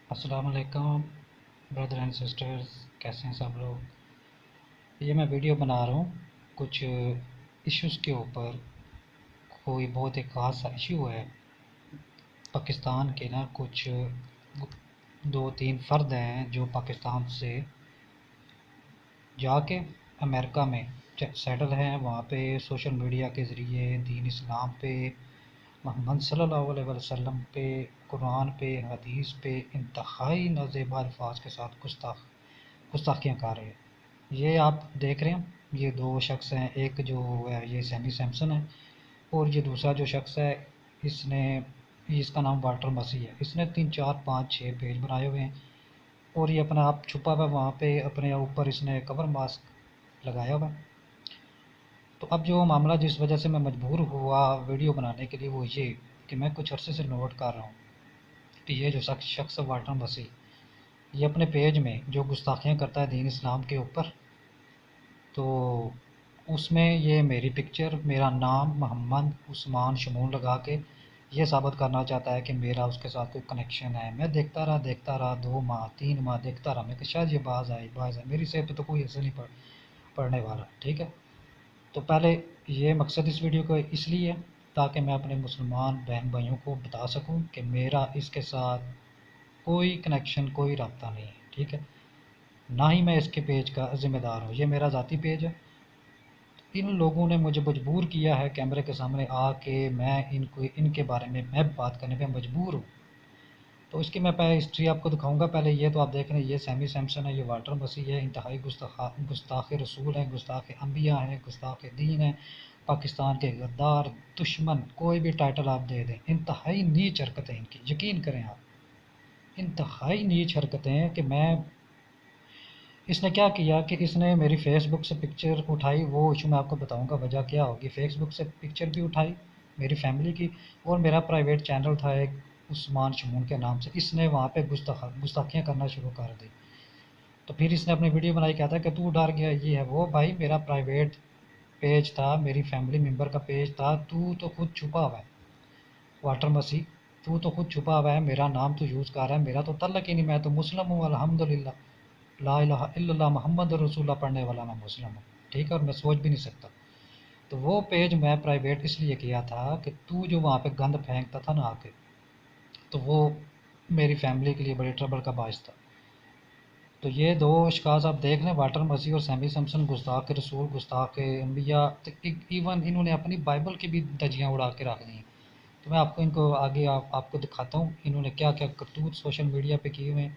السلام علیکم brother and sisters, کیسے ہیں سب لوگ؟ یہ میں ویڈیو بنا رہا ہوں کچھ ایشوز کے اوپر۔ کوئی بہت ایک خاص سا ایشو ہے پاکستان کے نا، کچھ دو تین فرد ہیں جو پاکستان سے جا کے امریکہ میں سیٹل ہیں، وہاں پہ سوشل میڈیا کے ذریعے دین اسلام پہ، محمد صلی اللہ علیہ وسلم پہ، قرآن پہ، حدیث پہ انتہائی نازیبا الفاظ کے ساتھ گستاخیاں کر رہے ہیں۔ یہ آپ دیکھ رہے ہیں، یہ دو شخص ہیں، ایک جو ہے یہ سیمی سیمسن ہے، اور یہ دوسرا جو شخص ہے اس کا نام والٹر مسیح ہے۔ اس نے 3 4 5 6 پیج بنائے ہوئے ہیں، اور یہ اپنا آپ چھپا ہوا وہاں پہ اپنے اوپر اس نے کور ماسک لگایا ہوا ہے۔ تو اب جو معاملہ جس وجہ سے میں مجبور ہوا ویڈیو بنانے کے لیے وہ یہ کہ میں کچھ عرصے سے نوٹ کر رہا ہوں کہ یہ جو شخص والٹر مسیح، یہ اپنے پیج میں جو گستاخیاں کرتا ہے دین اسلام کے اوپر، تو اس میں یہ میری پکچر، میرا نام محمد عثمان شمون لگا کے یہ ثابت کرنا چاہتا ہے کہ میرا اس کے ساتھ کوئی کنیکشن ہے۔ میں دیکھتا رہا 2 ماہ 3 ماہ دیکھتا رہا، میں کہ شاید یہ باز آئے میری صحت پہ تو کوئی اثر نہیں پڑنے والا، ٹھیک ہے۔ تو پہلے یہ مقصد اس ویڈیو کو اس لیے ہے تاکہ میں اپنے مسلمان بہن بھائیوں کو بتا سکوں کہ میرا اس کے ساتھ کوئی کنیکشن، کوئی رابطہ نہیں ہے، ٹھیک ہے، نہ ہی میں اس کے پیج کا ذمہ دار ہوں، یہ میرا ذاتی پیج ہے۔ ان لوگوں نے مجھے مجبور کیا ہے کیمرے کے سامنے آ کے میں ان کے بارے میں بات کرنے پہ مجبور ہوں۔ تو اس کی میں پہلے ہسٹری آپ کو دکھاؤں گا۔ پہلے یہ تو آپ دیکھ رہے ہیں، یہ سیمی سیمسن ہے، یہ والٹر مسیح ہے، انتہائی گستاخ رسول ہیں، گستاخ انبیاء ہیں، گستاخ دین ہیں، پاکستان کے غدار، دشمن، کوئی بھی ٹائٹل آپ دے دیں، انتہائی نیچ حرکتیں ان کی، یقین کریں آپ، انتہائی نیچ حرکتیں ہیں کہ اس نے کیا کیا کہ اس نے میری فیس بک سے پکچر اٹھائی، وہ ایشو میں آپ کو بتاؤں گا وجہ کیا ہوگی۔ فیس بک سے پکچر بھی اٹھائی میری فیملی کی، اور میرا پرائیویٹ چینل تھا ایک عثمان شمون کے نام سے، اس نے وہاں پہ گستاخیاں کرنا شروع کر دی۔ تو پھر اس نے اپنی ویڈیو بنائی، کہتا ہے کہ تو ڈر گیا، یہ ہے وہ۔ بھائی میرا پرائیویٹ پیج تھا، میری فیملی ممبر کا پیج تھا، تو خود چھپا ہوا ہے والٹر مسیح، تو خود چھپا ہوا ہے، میرا نام تو یوز کر رہا ہے، میرا تو تعلق ہی نہیں، میں تو مسلم ہوں الحمدللہ، لا الہ الا اللہ محمد رسول اللہ پڑھنے والا میں مسلم ہوں، ٹھیک ہے، اور میں سوچ بھی نہیں سکتا۔ تو وہ پیج میں پرائیویٹ اس لیے کیا تھا کہ تو جو وہاں پہ گند پھینکتا تھا نا آ کے، تو وہ میری فیملی کے لیے بڑے ٹربل کا باعث تھا۔ تو یہ دو اشخاص آپ دیکھ لیں، والٹر مسیح اور سیمی سمسن، گستاخ رسول، گستاخ انبیاء، ایون انہوں نے اپنی بائبل کی بھی دھجیاں اڑا کے رکھ دی ہیں۔ تو میں آپ کو ان کو آگے آپ کو دکھاتا ہوں انہوں نے کیا کیا کرتوت سوشل میڈیا پہ کیے ہوئے ہیں۔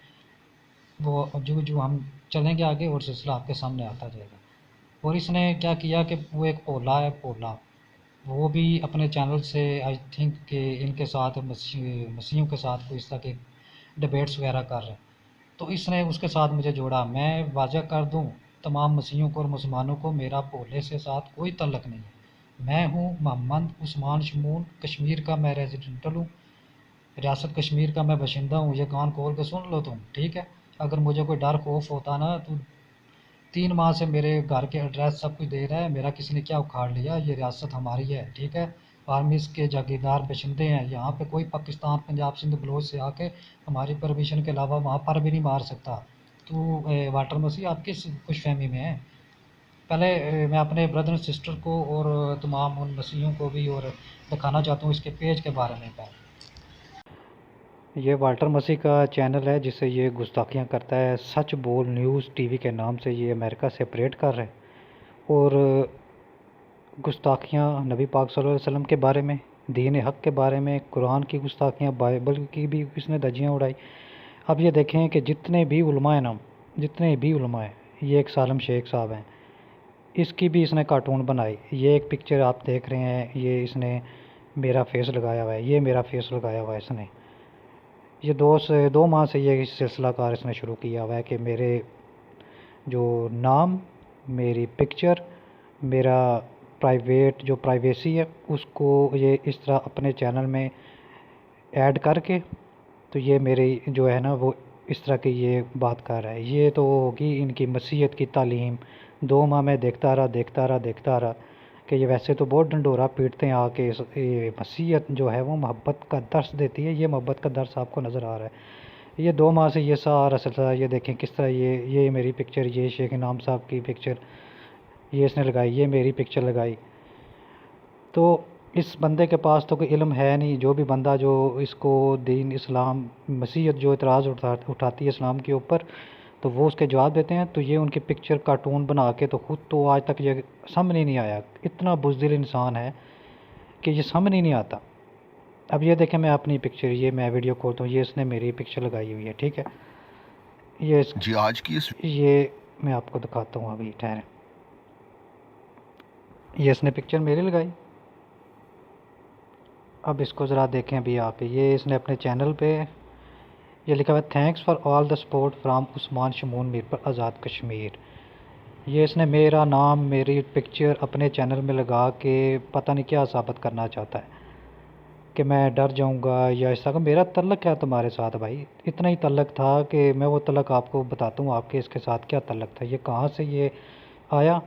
وہ جو ہم چلیں گے آگے اور سلسلہ آپ کے سامنے آتا جائے گا۔ اور اس نے کیا کیا کہ وہ ایک پولا ہے، پولا، وہ بھی اپنے چینل سے آئی تھنک کہ ان کے ساتھ مسیحیوں کے ساتھ کوئی اس طرح کے ڈبیٹس وغیرہ کر رہے ہیں، تو اس نے اس کے ساتھ مجھے جوڑا۔ میں واضح کر دوں تمام مسیحیوں کو اور مسلمانوں کو، میرا پولے سے ساتھ کوئی تعلق نہیں ہے۔ میں ہوں محمد عثمان شمون، کشمیر کا میں ریزیڈنٹل ہوں، ریاست کشمیر کا میں باشندہ ہوں، یہ کان کھول کے سن لو تم، ٹھیک ہے۔ اگر مجھے کوئی ڈر خوف ہوتا نا تو 3 ماہ سے میرے گھر کے ایڈریس سب کچھ دے رہا ہے، میرا کسی نے کیا اکھاڑ لیا، یہ ریاست ہماری ہے، ٹھیک ہے، آرمیز کے جاگیردار باشندے ہیں یہاں پہ، کوئی پاکستان پنجاب سندھ بلوچ سے آ کے ہماری پرمیشن کے علاوہ وہاں پر بھی نہیں مار سکتا۔ تو واٹر مسیح آپ کس خوش فہمی میں ہیں؟ پہلے میں اپنے بردر سسٹر کو اور تمام ان مسیحیوں کو بھی اور دکھانا چاہتا ہوں اس کے پیج کے بارے میں۔ پہلے یہ والٹر مسیح کا چینل ہے جسے یہ گستاخیاں کرتا ہے، سچ بول نیوز ٹی وی کے نام سے یہ امریکہ سے آپریٹ کر رہے ہیں، اور گستاخیاں نبی پاک صلی اللہ علیہ وسلم کے بارے میں، دین حق کے بارے میں، قرآن کی گستاخیاں، بائبل کی بھی اس نے دھجیاں اڑائی۔ اب یہ دیکھیں کہ جتنے بھی علماء ہیں نا، جتنے بھی علماء ہیں، یہ ایک سالم شیخ صاحب ہیں، اس کی بھی اس نے کارٹون بنائی۔ یہ ایک پکچر آپ دیکھ رہے ہیں، یہ اس نے میرا فیس لگایا ہوا ہے، یہ میرا فیس لگایا ہوا ہے اس نے۔ یہ 2 ماہ سے یہ سلسلہ کار اس نے شروع کیا ہوا ہے کہ میرے جو نام، میری پکچر، میرا پرائیویٹ جو پرائیویسی ہے اس کو یہ اس طرح اپنے چینل میں ایڈ کر کے، تو یہ میری جو ہے نا وہ اس طرح کی یہ بات کر رہا ہے۔ یہ تو ہوگی ان کی مسیحیت کی تعلیم۔ 2 ماہ میں دیکھتا رہا کہ یہ ویسے تو بہت ڈنڈورا پیٹتے ہیں آ کے، مسیحیت جو ہے وہ محبت کا درس دیتی ہے، یہ محبت کا درس آپ کو نظر آ رہا ہے۔ یہ 2 ماہ سے یہ سارا سلسلہ، یہ دیکھیں کس طرح یہ میری پکچر، یہ شیخ انعام صاحب کی پکچر یہ اس نے لگائی، یہ میری پکچر لگائی۔ تو اس بندے کے پاس تو کوئی علم ہے نہیں، جو بھی بندہ جو اس کو دین اسلام مسیحیت جو اعتراض اٹھاتی ہے اسلام کے اوپر، تو وہ اس کے جواب دیتے ہیں، تو یہ ان کی پکچر کارٹون بنا کے تو خود تو آج تک یہ سمجھ ہی نہیں آیا، اتنا بزدل انسان ہے کہ یہ سمجھ ہی نہیں آتا۔ اب یہ دیکھیں میں اپنی پکچر، یہ میں ویڈیو کھولتا ہوں، یہ اس نے میری پکچر لگائی ہوئی ہے، ٹھیک ہے، جی آج کی اس یہ میں آپ کو دکھاتا ہوں، ابھی ٹھہریں، یہ اس نے پکچر میری لگائی۔ اب اس کو ذرا دیکھیں ابھی آپ، یہ اس نے اپنے چینل پہ یہ لکھا ہوا ہے thanks for all the support from Usman Shamoon Mir پر آزاد کشمیر۔ یہ اس نے میرا نام میری پکچر اپنے چینل میں لگا کے پتہ نہیں کیا ثابت کرنا چاہتا ہے کہ میں ڈر جاؤں گا یا اس طرح۔ میرا تعلق کیا تمہارے ساتھ بھائی؟ اتنا ہی تعلق تھا کہ میں وہ تعلق آپ کو بتاتا ہوں، آپ کے اس کے ساتھ کیا تعلق تھا، یہ کہاں سے یہ آیا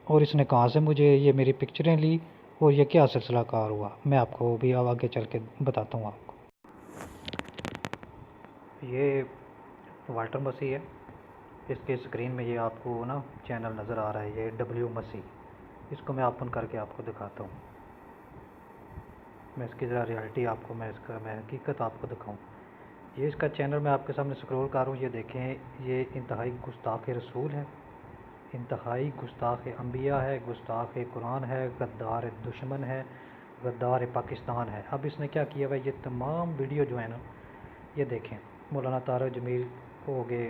اور اس نے کہاں سے مجھے یہ میری پکچریں لی اور یہ کیا سلسلہ کار ہوا، میں آپ کو بھی آگے چل کے بتاتا ہوں آپ کو۔ یہ والٹر مسیح ہے، اس کے اسکرین میں یہ آپ کو نا چینل نظر آ رہا ہے، یہ ڈبلیو مسیح، اس کو میں اوپن کر کے آپ کو دکھاتا ہوں، میں اس کی ذرا ریالٹی آپ کو میں حقیقت آپ کو دکھاؤں۔ یہ اس کا چینل میں آپ کے سامنے سکرول کر رہا ہوں، یہ دیکھیں، یہ انتہائی گستاخ رسول ہے، انتہائی گستاخ انبیاء ہے، گستاخ قرآن ہے، غدار دشمن ہے، غدار پاکستان ہے۔ اب اس نے کیا کیا ہے، یہ تمام ویڈیو جو ہے نا، یہ دیکھیں، مولانا طارق جمیل ہو گئے،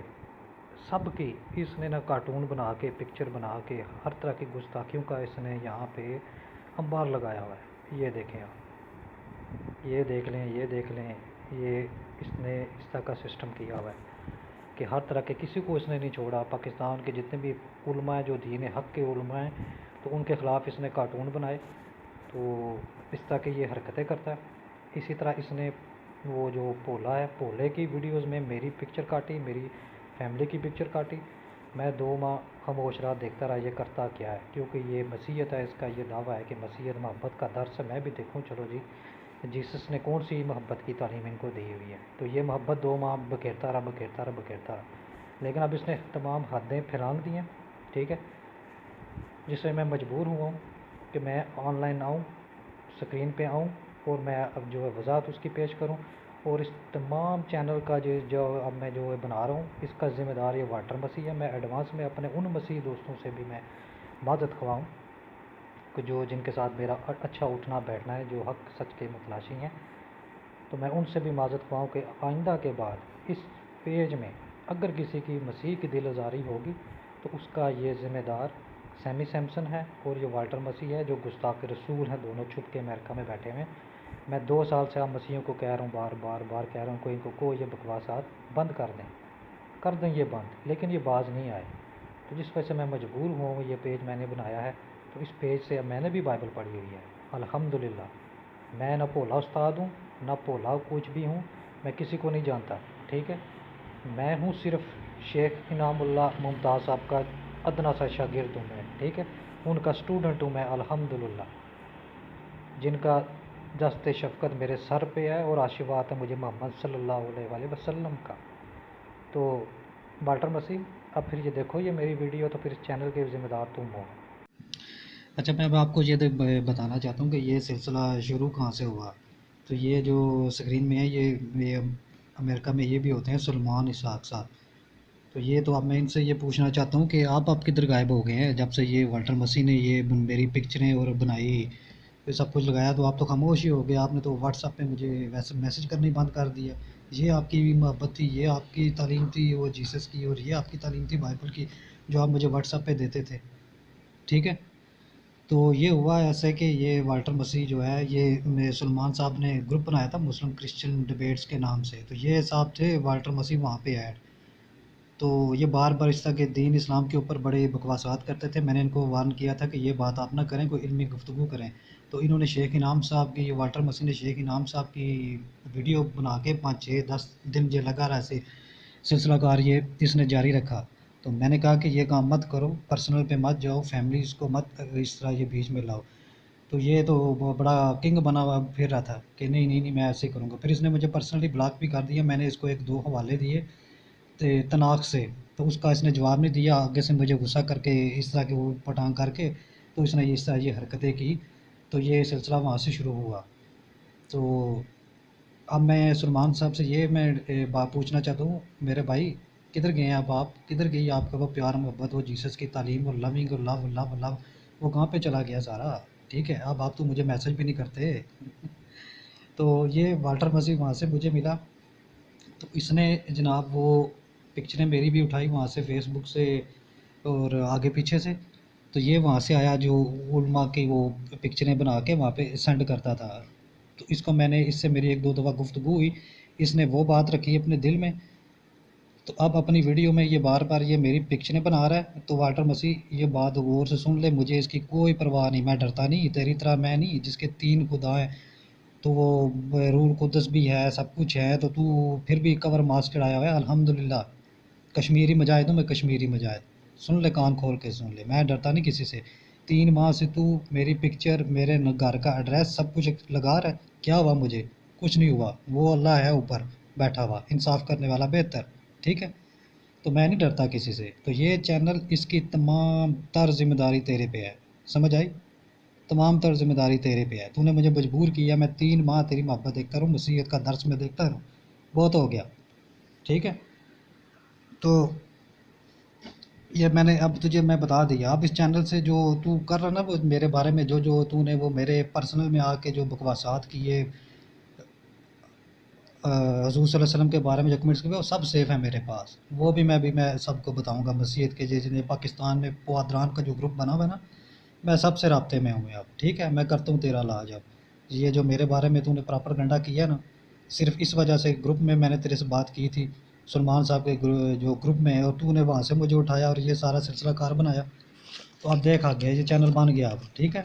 سب کی اس نے نا کارٹون بنا کے پکچر بنا کے ہر طرح کی گستاخیوں کا اس نے یہاں پہ انبار لگایا ہوا ہے۔ یہ دیکھیں آپ، یہ دیکھ لیں، یہ دیکھ لیں، یہ اس نے اس طرح کا سسٹم کیا ہوا ہے کہ ہر طرح کے کسی کو اس نے نہیں چھوڑا۔ پاکستان کے جتنے بھی علماء ہیں جو دین حق کے علماء ہیں، تو ان کے خلاف اس نے کارٹون بنائے، تو اس طرح کی یہ حرکتیں کرتا ہے۔ اسی طرح اس نے وہ جو پولا ہے، پولے کی ویڈیوز میں میری پکچر کاٹی، میری فیملی کی پکچر کاٹی۔ میں 2 ماہ خاموش رہا، دیکھتا رہا یہ کرتا کیا ہے، کیونکہ یہ مسیحیت ہے، اس کا یہ دعویٰ ہے کہ مسیحیت محبت کا درس ہے۔ میں بھی دیکھوں، چلو جی جیسس نے کون سی محبت کی تعلیم ان کو دی ہوئی ہے، تو یہ محبت 2 ماہ بکھیرتا رہا، لیکن اب اس نے تمام حدیں پھرانگ دی ہیں، ٹھیک ہے، جس سے میں مجبور ہوا ہوں کہ میں آن لائن آؤں، اسکرین پہ آؤں، اور میں اب جو ہے وضاحت اس کی پیش کروں، اور اس تمام چینل کا جو اب میں جو بنا رہا ہوں، اس کا ذمہ دار یہ والٹر مسیح ہے۔ میں ایڈوانس میں اپنے ان مسیحی دوستوں سے بھی میں معذرت خواہوں کہ جن کے ساتھ میرا اچھا اٹھنا بیٹھنا ہے، جو حق سچ کے متلاشی ہیں، تو میں ان سے بھی معذرت خواہوں کہ آئندہ کے بعد اس پیج میں اگر کسی کی مسیح کی دل آزاری ہوگی تو اس کا یہ ذمہ دار سیمی سیمسن ہے اور یہ والٹر مسیح ہے، جو گستاخ رسول ہیں، دونوں چھپ کے امریکہ میں بیٹھے ہوئے ہیں۔ میں 2 سال سے آپ مسیحوں کو کہہ رہا ہوں، بار کہہ رہا ہوں، ان کو یہ بکواسات بند کر دیں یہ بند، لیکن یہ باز نہیں آئے، تو جس وجہ سے میں مجبور ہوں، یہ پیج میں نے بنایا ہے، تو اس پیج سے میں نے بھی بائبل پڑھی ہوئی ہے الحمدللہ۔ میں نہ بھولا استاد ہوں، نہ بھولا کچھ بھی ہوں، میں کسی کو نہیں جانتا، ٹھیک ہے، میں ہوں صرف شیخ انعام اللہ ممتاز صاحب کا ادنا سا شاگرد ہوں میں، ٹھیک ہے، ان کا اسٹوڈنٹ ہوں میں الحمدللہ، جن کا دست شفقت میرے سر پہ ہے اور آشیواد ہے مجھے محمد صلی اللہ علیہ وآلہ وسلم کا۔ تو والٹر مسیح، اب پھر یہ دیکھو یہ میری ویڈیو، تو پھر اس چینل کے ذمہ دار تم ہو۔ اچھا، میں اب آپ کو یہ بتانا چاہتا ہوں کہ یہ سلسلہ شروع کہاں سے ہوا۔ تو یہ جو اسکرین میں ہے، یہ امریکہ میں یہ بھی ہوتے ہیں سلمان اسحاق صاحب، تو یہ تو اب میں ان سے یہ پوچھنا چاہتا ہوں کہ آپ کدھر غائب ہو گئے ہیں جب سے یہ والٹر مسیح نے یہ میری پکچریں اور بنائی، یہ سب کچھ لگایا، تو آپ تو خاموش ہی ہو گئے، آپ نے تو واٹس ایپ پہ مجھے ویسے میسیج کرنا ہی بند کر دیا۔ یہ آپ کی محبت تھی، یہ آپ کی تعلیم تھی وہ جیسس کی، اور یہ آپ کی تعلیم تھی بائبل کی، جو آپ مجھے واٹس ایپ پہ دیتے تھے، ٹھیک ہے۔ تو یہ ہوا ایسے کہ یہ والٹر مسیح جو ہے، یہ سلمان صاحب نے گروپ بنایا تھا مسلم کرسچن ڈیبیٹس کے نام سے، تو یہ صاحب تھے والٹر مسیح وہاں پہ ایڈ، تو یہ بار اس طرح کے دین اسلام کے اوپر بڑے بکواسات کرتے تھے۔ میں نے ان کو وارن کیا تھا کہ یہ بات آپ نہ کریں، کوئی علمی گفتگو کریں، تو انہوں نے شیخ انعام صاحب کی، والٹر مسیح نے شیخ انعام صاحب کی ویڈیو بنا کے 5-6-10 دن یہ لگا رہا، ایسے سلسلہ کار یہ اس نے جاری رکھا۔ تو میں نے کہا کہ یہ کام مت کرو، پرسنل پہ مت جاؤ، فیملیز کو مت اس طرح یہ بیچ میں لاؤ۔ تو یہ تو وہ بڑا کنگ بنا ہوا پھر رہا تھا کہ نہیں نہیں نہیں میں ایسے ہی کروں گا. پھر اس نے مجھے پرسنلی بلاک بھی کر دیا. میں نے اس کو 1-2 حوالے دیے طناق سے، تو اس کا اس نے جواب نہیں دیا. آگے سے مجھے غصہ کر کے اس طرح کے وہ پٹانگ کر کے تو اس نے اس طرح یہ حرکتیں کی. تو یہ سلسلہ وہاں سے شروع ہوا. تو اب میں سلمان صاحب سے یہ میں بات پوچھنا چاہتا ہوں، میرے بھائی کدھر گئے ہیں اب آپ؟ کدھر گئی آپ کا وہ پیار محبت، وہ جیسس کی تعلیم، اور لونگ اور لو لو لو، وہ کہاں پہ چلا گیا سارا؟ ٹھیک ہے، اب آپ تو مجھے میسج بھی نہیں کرتے. تو یہ والٹر مسیح وہاں سے مجھے ملا. تو اس نے جناب وہ پکچریں میری بھی اٹھائی وہاں سے، فیس بک سے اور آگے پیچھے سے. تو یہ وہاں سے آیا جو علماء کی وہ پکچریں بنا کے وہاں پہ سینڈ کرتا تھا. تو اس کو میں نے، اس سے میری 1-2 دفعہ گفتگو ہوئی، اس نے وہ بات رکھی اپنے دل میں. تو اب اپنی ویڈیو میں یہ بار بار یہ میری پکچریں بنا رہا ہے. تو والٹر مسیح یہ بات غور سے سن لے، مجھے اس کی کوئی پرواہ نہیں، میں ڈرتا نہیں، تیری طرح میں نہیں جس کے 3 خدا ہیں. تو وہ روح القدس بھی ہے، سب کچھ ہے، تو پھر بھی کور ماسک چڑھایا ہوا ہے. الحمدللہ کشمیری مجاہد ہوں میں، کشمیری مجاہد. سن لے، کان کھول کے سن لے، میں ڈرتا نہیں کسی سے. 3 ماہ سے تو میری پکچر، میرے گھر کا ایڈریس سب کچھ لگا رہا ہے. کیا ہوا مجھے؟ کچھ نہیں ہوا. وہ اللہ ہے اوپر بیٹھا ہوا، انصاف کرنے والا بہتر. ٹھیک ہے، تو میں نہیں ڈرتا کسی سے. تو یہ چینل، اس کی تمام تر ذمہ داری تیرے پہ ہے، سمجھ آئی؟ تمام تر ذمہ داری تیرے پہ ہے. تو نے مجھے مجبور کیا، میں 3 ماہ تیری محبت دیکھتا رہوں، مسیحیت کا درس میں دیکھتا رہوں. بہت ہو گیا. ٹھیک ہے، تو یہ میں نے اب تجھے میں بتا دیا. اب اس چینل سے جو تو کر رہا نا، وہ میرے بارے میں جو تو نے وہ میرے پرسنل میں آ کے جو بکواسات کیے حضور صلی اللہ علیہ وسلم کے بارے میں جو کمنٹس کیے، وہ سب سیف ہیں میرے پاس. وہ بھی میں سب کو بتاؤں گا. مسیحیت کے جتنے پاکستان میں پوادران کا جو گروپ بنا ہوا ہے نا، میں سب سے رابطے میں ہوں اب. ٹھیک ہے، میں کرتا ہوں تیرا علاج. اب یہ جو میرے بارے میں تو نے پراپر گنڈا کیا نا، صرف اس وجہ سے گروپ میں نے تیرے سے بات کی تھی سلمان صاحب کے جو گروپ میں ہے، اور تو نے وہاں سے مجھے اٹھایا اور یہ سارا سلسلہ کار بنایا. تو اب دیکھ آ گیا، یہ چینل بن گیا اب. ٹھیک ہے،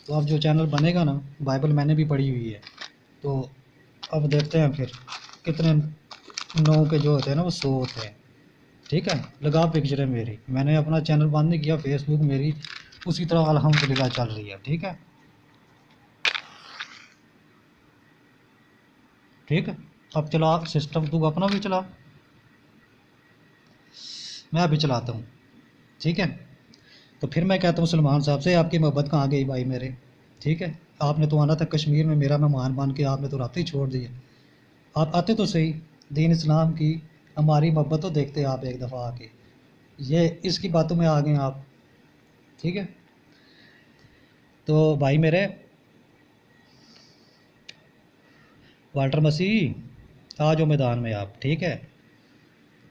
تو اب جو چینل بنے گا نا، بائبل میں نے بھی پڑھی ہوئی ہے. تو اب دیکھتے ہیں پھر کتنے 9 کے جو ہوتے ہیں نا وہ 100 ہوتے ہیں. ٹھیک ہے، لگا پکچریں میری. میں نے اپنا چینل بند نہیں کیا، فیس بک میری اسی طرح الحمدللہ چل رہی ہے. ٹھیک ہے، ٹھیک ہے. اب چلا سسٹم، تو اپنا بھی چلا، میں بھی چلاتا ہوں. ٹھیک ہے، تو پھر میں کہتا ہوں سلمان صاحب سے، آپ کی محبت کہاں گئی بھائی میرے؟ ٹھیک ہے، آپ نے تو آنا تھا کشمیر میں میرا مہمان بن کے، آپ نے تو رابطے ہی چھوڑ دیا. آپ آتے تو صحیح، دین اسلام کی ہماری محبت تو دیکھتے آپ ایک دفعہ آ کے. یہ اس کی باتوں میں آ گئے آپ. ٹھیک ہے، تو بھائی میرے والٹر مسیح آ جاؤ میدان میں آپ. ٹھیک ہے،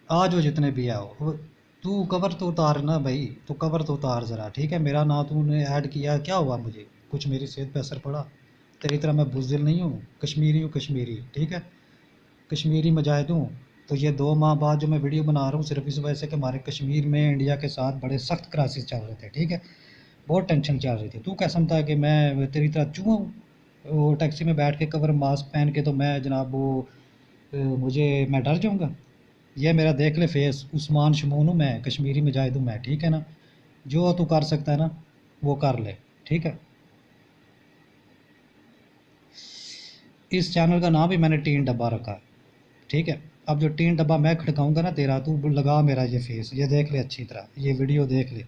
آ جاؤ جتنے بھی آؤ. تو کور تو اتار نا بھائی، تو کور تو اتار ذرا. ٹھیک ہے، میرا نام تو نے ایڈ کیا، کیا ہوا مجھے؟ کچھ میری صحت پہ اثر پڑا؟ تیری طرح میں بزدل نہیں ہوں، کشمیری ہوں، کشمیری. ٹھیک ہے، کشمیری مجاہد ہوں. تو یہ 2 ماہ بعد جو میں ویڈیو بنا رہا ہوں، صرف اس وجہ سے کہ ہمارے کشمیر میں انڈیا کے ساتھ بڑے سخت کرائسس چل رہے تھے. ٹھیک ہے، بہت ٹینشن چل رہی تھی. تو کیا سمجھتا ہے کہ میں تیری طرح چوہا ہوں؟ وہ ٹیکسی میں بیٹھ کے کور ماسک پہن کے تو میں جناب وہ میں ڈر جاؤں گا؟ یہ میرا دیکھ لے فیس، عثمان شمون ہوں میں، کشمیری مجاہد ہوں میں. ٹھیک ہے نا، جو تو کر سکتا ہے نا وہ کر لے. ٹھیک ہے، اس چینل کا نام بھی میں نے ٹین ڈبہ رکھا ہے. ٹھیک ہے، اب جو 3 ڈبہ میں کھڑکاؤں گا نا تیرا، تو لگا میرا یہ فیس، یہ دیکھ لے اچھی طرح، یہ ویڈیو دیکھ لے.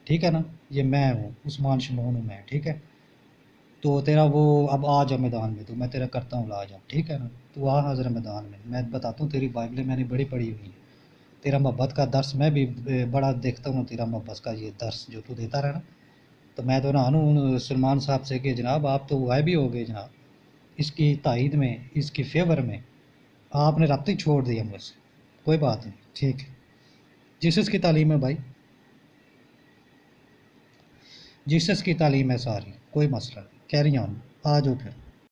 ٹھیک ہے نا، یہ میں ہوں، عثمان شمون ہوں میں. ٹھیک ہے، تو تیرا وہ اب آ جا میدان میں، تو میں تیرا کرتا ہوں علاج. اب ٹھیک ہے نا، تو آ حاضر میدان میں بتاتا ہوں. تیری بائبلیں میں نے بڑی پڑھی ہوئی ہیں. تیرا محبت کا درس میں بھی بڑا دیکھتا ہوں، تیرا محبت کا یہ درس جو تو دیتا رہا نا. تو میں تو نہ ہوں سلمان صاحب سے کہ جناب آپ تو غائب ہی ہو گئے جناب، اس کی تائید میں، اس کی فیور میں آپ نے رابطہ ہی چھوڑ دیا مجھ سے. کوئی بات نہیں، ٹھیک ہے، جیسس کی تعلیم ہے بھائی، جیسس کی تعلیم ہے ساری، کوئی مسئلہ نہیں. کیری آن، آ جاؤ پھر.